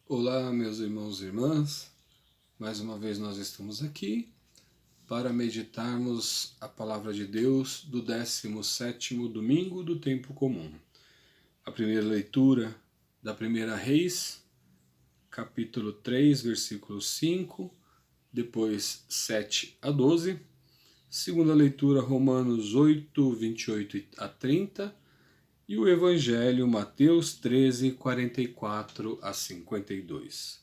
Olá, meus irmãos e irmãs. Mais uma vez nós estamos aqui para meditarmos a palavra de Deus do 17º domingo do tempo comum. A primeira leitura da primeira Reis, capítulo 3, versículo 5, depois 7 a 12. Segunda leitura, Romanos 8, 28 a 30. E o Evangelho, Mateus 13, 44 a 52.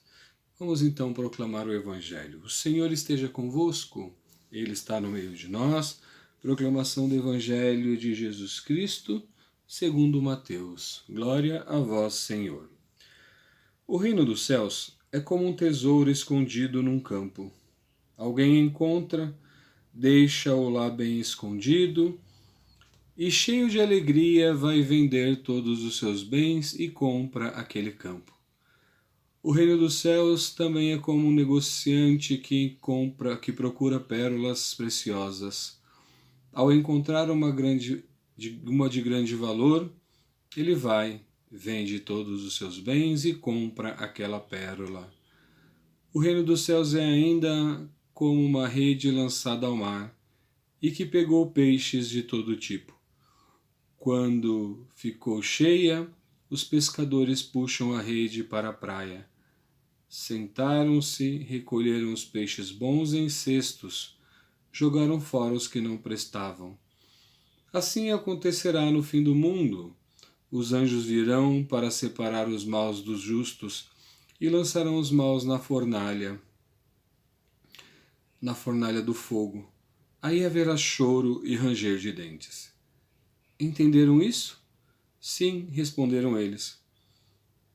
Vamos então proclamar o Evangelho. O Senhor esteja convosco, Ele está no meio de nós. Proclamação do Evangelho de Jesus Cristo, segundo Mateus. Glória a vós, Senhor. O reino dos céus é como um tesouro escondido num campo. Alguém encontra, deixa-o lá bem escondido, e cheio de alegria vai vender todos os seus bens e compra aquele campo. O reino dos céus também é como um negociante que procura pérolas preciosas. Ao encontrar uma de grande valor, ele vai, vende todos os seus bens e compra aquela pérola. O reino dos céus é ainda como uma rede lançada ao mar e que pegou peixes de todo tipo. Quando ficou cheia, os pescadores puxam a rede para a praia. Sentaram-se, recolheram os peixes bons em cestos, jogaram fora os que não prestavam. Assim acontecerá no fim do mundo. Os anjos virão para separar os maus dos justos e lançarão os maus na fornalha do fogo. Aí haverá choro e ranger de dentes. Entenderam isso? Sim, responderam eles.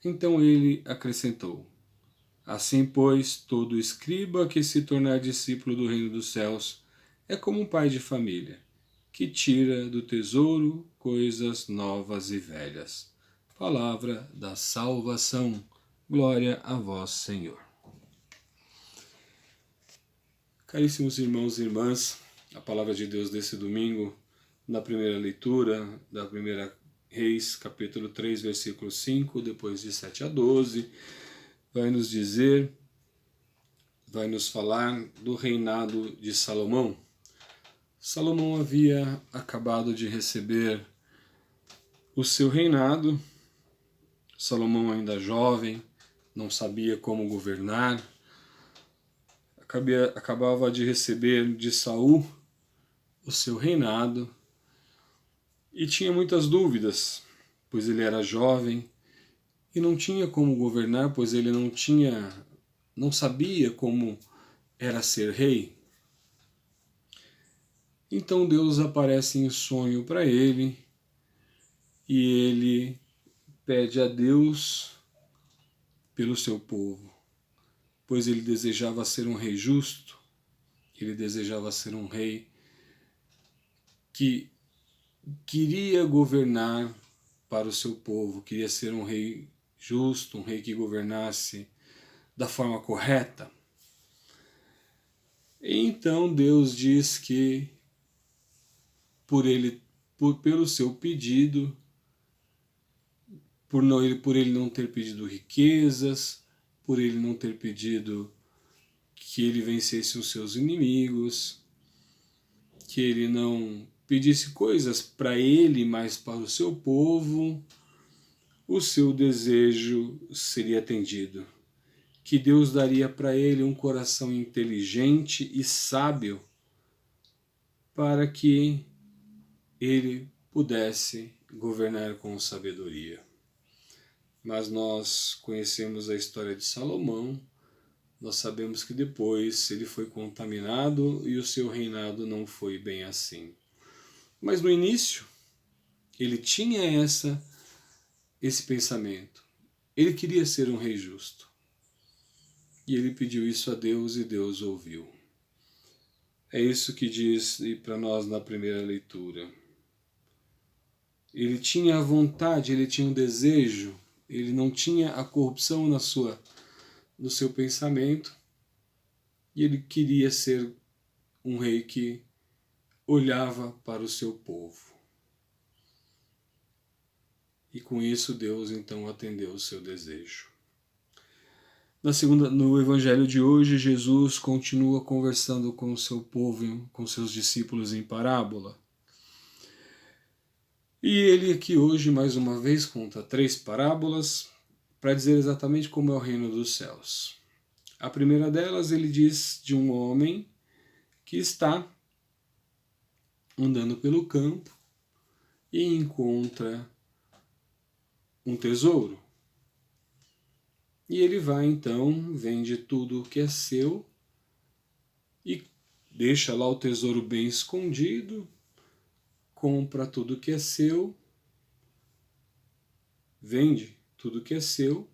Então ele acrescentou: Assim, pois, todo escriba que se tornar discípulo do reino dos céus é como um pai de família, que tira do tesouro coisas novas e velhas. Palavra da salvação. Glória a vós, Senhor. Caríssimos irmãos e irmãs, a palavra de Deus desse domingo, na primeira leitura da primeira Reis, capítulo 3, versículo 5, depois de 7 a 12, vai nos falar do reinado de Salomão. Salomão havia acabado de receber o seu reinado. Salomão ainda jovem, não sabia como governar. Acabava de receber de Saul o seu reinado e tinha muitas dúvidas, pois ele era jovem e não tinha como governar, pois ele não sabia como era ser rei. Então Deus aparece em sonho para ele e ele pede a Deus pelo seu povo, pois ele desejava ser um rei justo, ele desejava ser um rei que queria governar para o seu povo, queria ser um rei justo, um rei que governasse da forma correta. E então Deus diz que pelo seu pedido, por ele não ter pedido riquezas, por ele não ter pedido que ele vencesse os seus inimigos, que ele não pedisse coisas para ele, mas para o seu povo, o seu desejo seria atendido. Que Deus daria para ele um coração inteligente e sábio para que ele pudesse governar com sabedoria. Mas nós conhecemos a história de Salomão, nós sabemos que depois ele foi contaminado e o seu reinado não foi bem assim. Mas no início, ele tinha esse pensamento. Ele queria ser um rei justo. E ele pediu isso a Deus e Deus ouviu. É isso que diz para nós na primeira leitura. Ele tinha a vontade, ele tinha um desejo, ele não tinha a corrupção no seu pensamento, e ele queria ser um rei que olhava para o seu povo. E com isso Deus então atendeu o seu desejo. No evangelho de hoje, Jesus continua conversando com o seu povo, com seus discípulos em parábola. E ele aqui hoje, mais uma vez, conta 3 parábolas para dizer exatamente como é o reino dos céus. A primeira delas, ele diz de um homem que está andando pelo campo e encontra um tesouro. E ele vai então, vende tudo o que é seu e deixa lá o tesouro bem escondido, compra tudo o que é seu, vende tudo o que é seu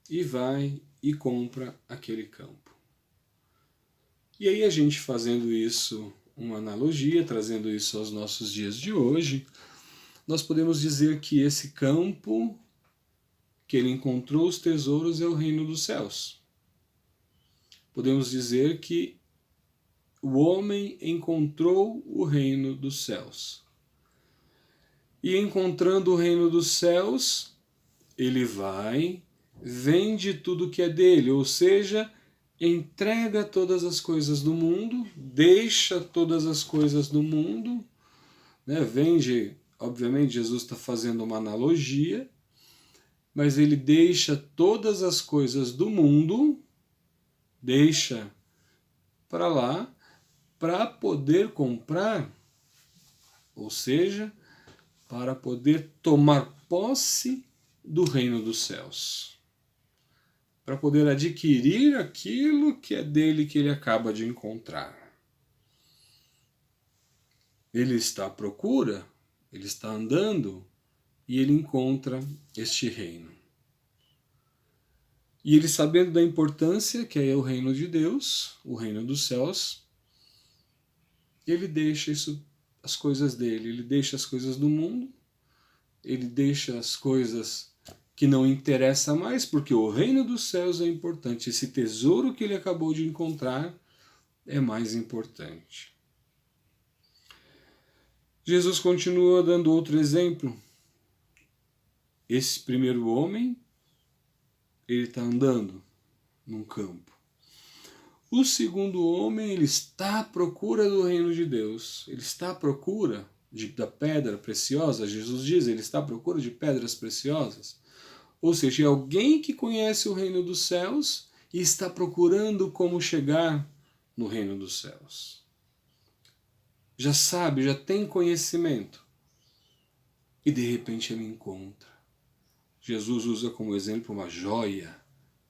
e vai e compra aquele campo. E aí a gente fazendo isso, uma analogia, trazendo isso aos nossos dias de hoje, nós podemos dizer que esse campo que ele encontrou os tesouros é o reino dos céus. Podemos dizer que o homem encontrou o reino dos céus. E encontrando o reino dos céus, ele vai, vende tudo que é dele, ou seja, entrega todas as coisas do mundo, deixa todas as coisas do mundo, né? Vende, obviamente Jesus está fazendo uma analogia, mas ele deixa todas as coisas do mundo, deixa para lá, para poder comprar, ou seja, para poder tomar posse do reino dos céus, para poder adquirir aquilo que é dele que ele acaba de encontrar. Ele está à procura, ele está andando e ele encontra este reino. E ele, sabendo da importância que é o reino de Deus, o reino dos céus, ele deixa as coisas dele, ele deixa as coisas do mundo, ele deixa as coisas que não interessam mais, porque o reino dos céus é importante. Esse tesouro que ele acabou de encontrar é mais importante. Jesus continua dando outro exemplo. Esse primeiro homem, ele está andando num campo. O segundo homem, ele está à procura do reino de Deus. Ele está à procura da pedra preciosa. Jesus diz, ele está à procura de pedras preciosas. Ou seja, é alguém que conhece o reino dos céus e está procurando como chegar no reino dos céus. Já sabe, já tem conhecimento. E de repente ele encontra. Jesus usa como exemplo uma joia,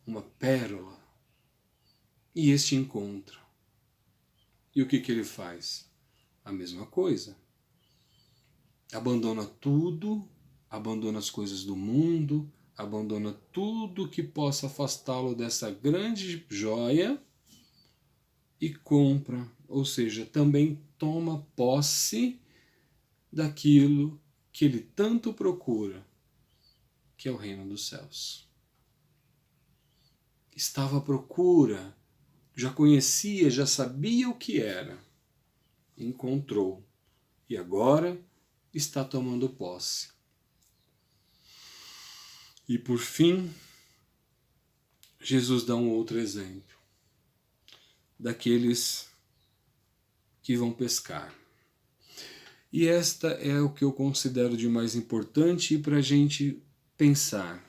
uma pérola. E este encontra. E o que ele faz? A mesma coisa. Abandona tudo, abandona as coisas do mundo, abandona tudo que possa afastá-lo dessa grande joia e compra, ou seja, também toma posse daquilo que ele tanto procura, que é o reino dos céus. Estava à procura, já conhecia, já sabia o que era, encontrou e agora está tomando posse. E por fim, Jesus dá um outro exemplo daqueles que vão pescar. E esta é o que eu considero de mais importante para a gente pensar.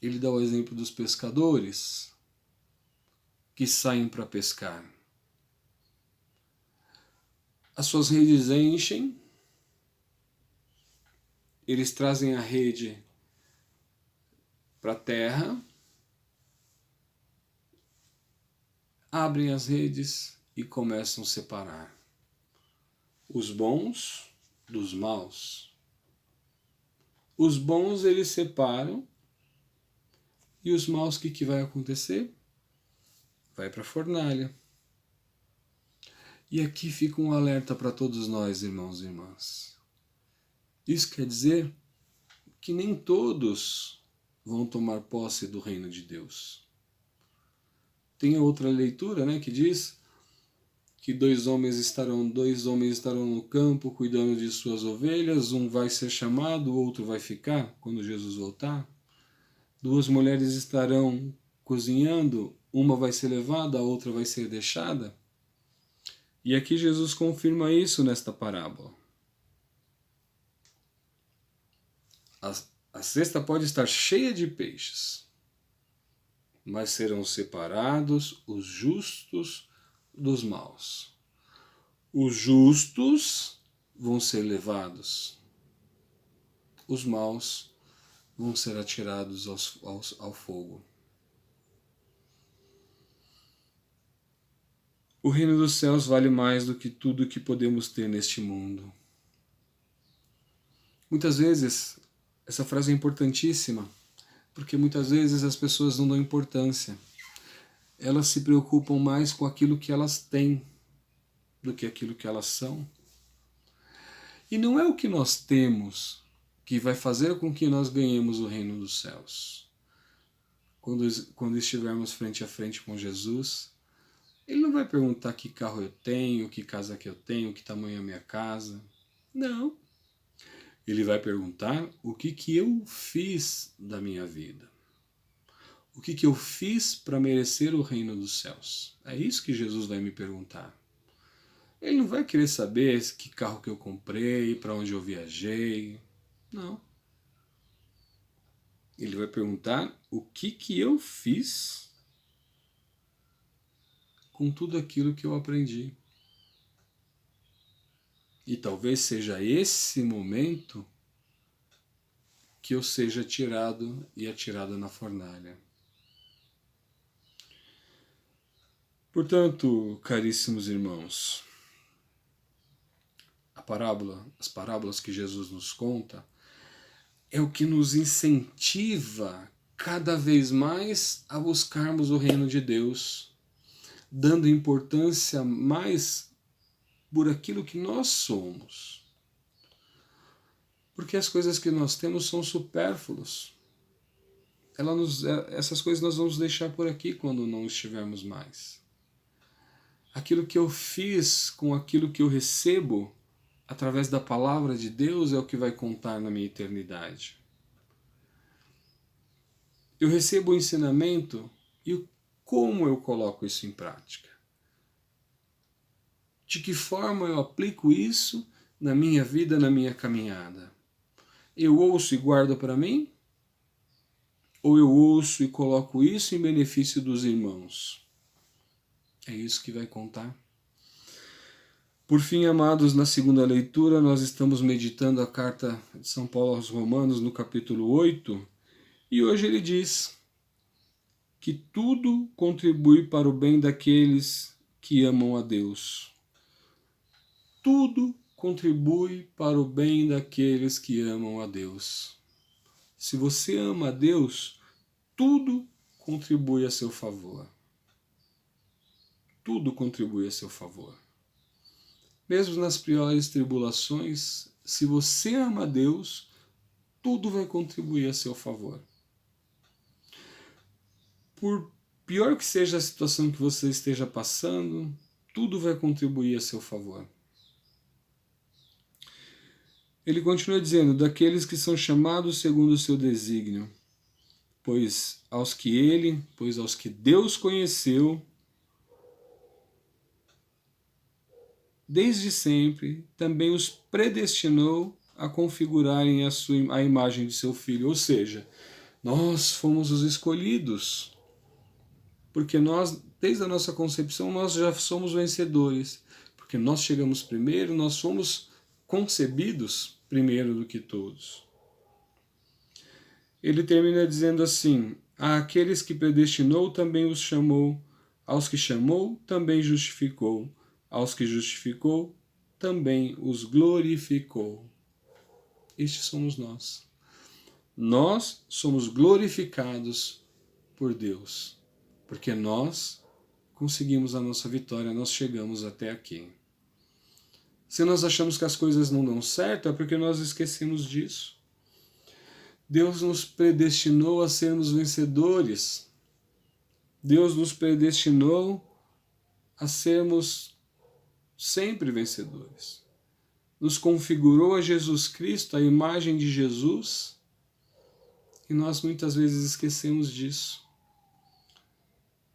Ele dá o exemplo dos pescadores que saem para pescar. As suas redes enchem, eles trazem a rede para a terra, abrem as redes e começam a separar os bons dos maus. Os bons eles separam e os maus, o que vai acontecer? Vai para a fornalha. E aqui fica um alerta para todos nós, irmãos e irmãs. Isso quer dizer que nem todos vão tomar posse do reino de Deus. Tem outra leitura, né, que diz que dois homens estarão no campo cuidando de suas ovelhas, um vai ser chamado, o outro vai ficar quando Jesus voltar. Duas mulheres estarão cozinhando, uma vai ser levada, a outra vai ser deixada. E aqui Jesus confirma isso nesta parábola. A cesta pode estar cheia de peixes, mas serão separados os justos dos maus. Os justos vão ser levados, os maus vão ser atirados ao fogo. O reino dos céus vale mais do que tudo que podemos ter neste mundo. Muitas vezes, essa frase é importantíssima, porque muitas vezes as pessoas não dão importância. Elas se preocupam mais com aquilo que elas têm do que aquilo que elas são. E não é o que nós temos que vai fazer com que nós ganhemos o reino dos céus. Quando estivermos frente a frente com Jesus, Ele não vai perguntar que carro eu tenho, que casa que eu tenho, que tamanho é a minha casa. Não. Ele vai perguntar o que eu fiz da minha vida. O que eu fiz para merecer o reino dos céus. É isso que Jesus vai me perguntar. Ele não vai querer saber que carro que eu comprei, para onde eu viajei. Não. Ele vai perguntar o que eu fiz com tudo aquilo que eu aprendi. E talvez seja esse momento que eu seja tirado e atirado na fornalha. Portanto, caríssimos irmãos, as parábolas que Jesus nos conta, é o que nos incentiva cada vez mais a buscarmos o reino de Deus, dando importância mais por aquilo que nós somos. Porque as coisas que nós temos são supérfluas. Essas coisas nós vamos deixar por aqui quando não estivermos mais. Aquilo que eu fiz com aquilo que eu recebo através da palavra de Deus é o que vai contar na minha eternidade. Eu recebo o ensinamento e como eu coloco isso em prática? De que forma eu aplico isso na minha vida, na minha caminhada? Eu ouço e guardo para mim? Ou eu ouço e coloco isso em benefício dos irmãos? É isso que vai contar. Por fim, amados, na segunda leitura, nós estamos meditando a carta de São Paulo aos Romanos, no capítulo 8, e hoje ele diz que tudo contribui para o bem daqueles que amam a Deus. Tudo contribui para o bem daqueles que amam a Deus. Se você ama a Deus, tudo contribui a seu favor. Tudo contribui a seu favor. Mesmo nas piores tribulações, se você ama a Deus, tudo vai contribuir a seu favor. Por pior que seja a situação que você esteja passando, tudo vai contribuir a seu favor. Ele continua dizendo, daqueles que são chamados segundo o seu desígnio, pois aos que Deus conheceu, desde sempre, também os predestinou a configurarem a imagem de seu Filho. Ou seja, nós fomos os escolhidos, porque nós, desde a nossa concepção, nós já somos vencedores, porque nós chegamos primeiro, nós fomos concebidos primeiro do que todos. Ele termina dizendo assim, àqueles que predestinou também os chamou, aos que chamou também justificou, aos que justificou, também os glorificou. Estes somos nós. Nós somos glorificados por Deus, porque nós conseguimos a nossa vitória, nós chegamos até aqui. Se nós achamos que as coisas não dão certo, é porque nós esquecemos disso. Deus nos predestinou a sermos vencedores. Deus nos predestinou a sermos sempre vencedores. Nos configurou a Jesus Cristo, a imagem de Jesus, E nós muitas vezes esquecemos disso.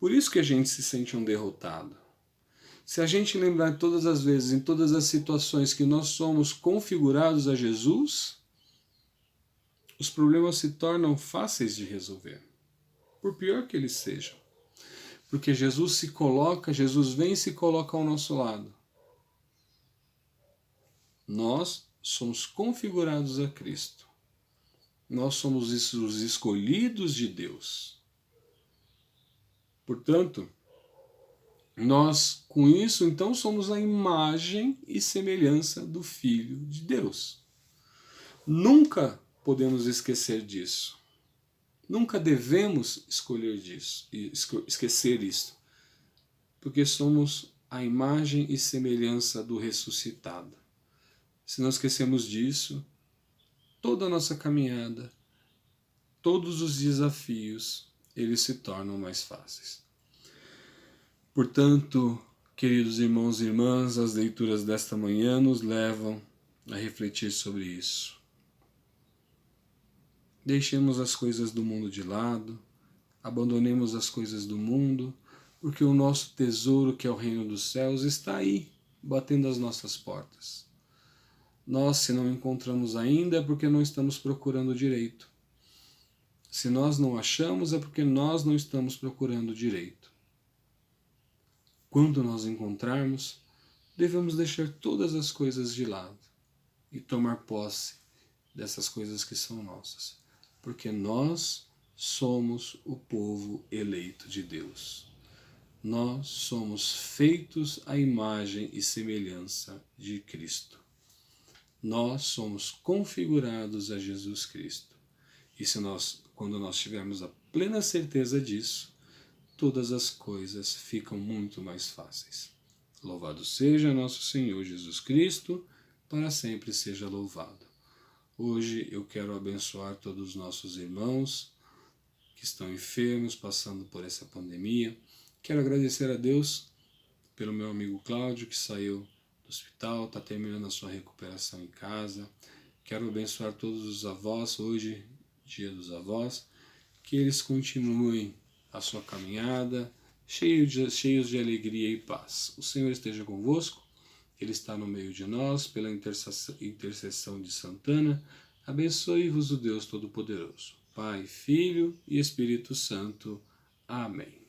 Por isso que a gente se sente um derrotado. Se a gente lembrar todas as vezes, em todas as situações que nós somos configurados a Jesus, os problemas se tornam fáceis de resolver, por pior que eles sejam. Porque Jesus vem e se coloca ao nosso lado. Nós somos configurados a Cristo. Nós somos os escolhidos de Deus. Portanto, nós, com isso, então, somos a imagem e semelhança do Filho de Deus. Nunca podemos esquecer disso. Nunca devemos esquecer isso. Porque somos a imagem e semelhança do ressuscitado. Se não esquecemos disso, toda a nossa caminhada, todos os desafios, eles se tornam mais fáceis. Portanto, queridos irmãos e irmãs, as leituras desta manhã nos levam a refletir sobre isso. Deixemos as coisas do mundo de lado, abandonemos as coisas do mundo, porque o nosso tesouro, que é o reino dos céus, está aí, batendo às nossas portas. Nós, se não encontramos ainda, é porque não estamos procurando direito. Se nós não achamos, é porque nós não estamos procurando direito. Quando nós encontrarmos, devemos deixar todas as coisas de lado e tomar posse dessas coisas que são nossas, porque nós somos o povo eleito de Deus. Nós somos feitos à imagem e semelhança de Cristo. Nós somos configurados a Jesus Cristo. E quando nós tivermos a plena certeza disso, todas as coisas ficam muito mais fáceis. Louvado seja nosso Senhor Jesus Cristo, para sempre seja louvado. Hoje eu quero abençoar todos os nossos irmãos que estão enfermos, passando por essa pandemia. Quero agradecer a Deus pelo meu amigo Cláudio, que saiu do hospital, está terminando a sua recuperação em casa. Quero abençoar todos os avós, hoje, dia dos avós, que eles continuem a sua caminhada, cheios de alegria e paz. O Senhor esteja convosco, Ele está no meio de nós, pela intercessão de Santana. Abençoe-vos o Deus Todo-Poderoso, Pai, Filho e Espírito Santo. Amém.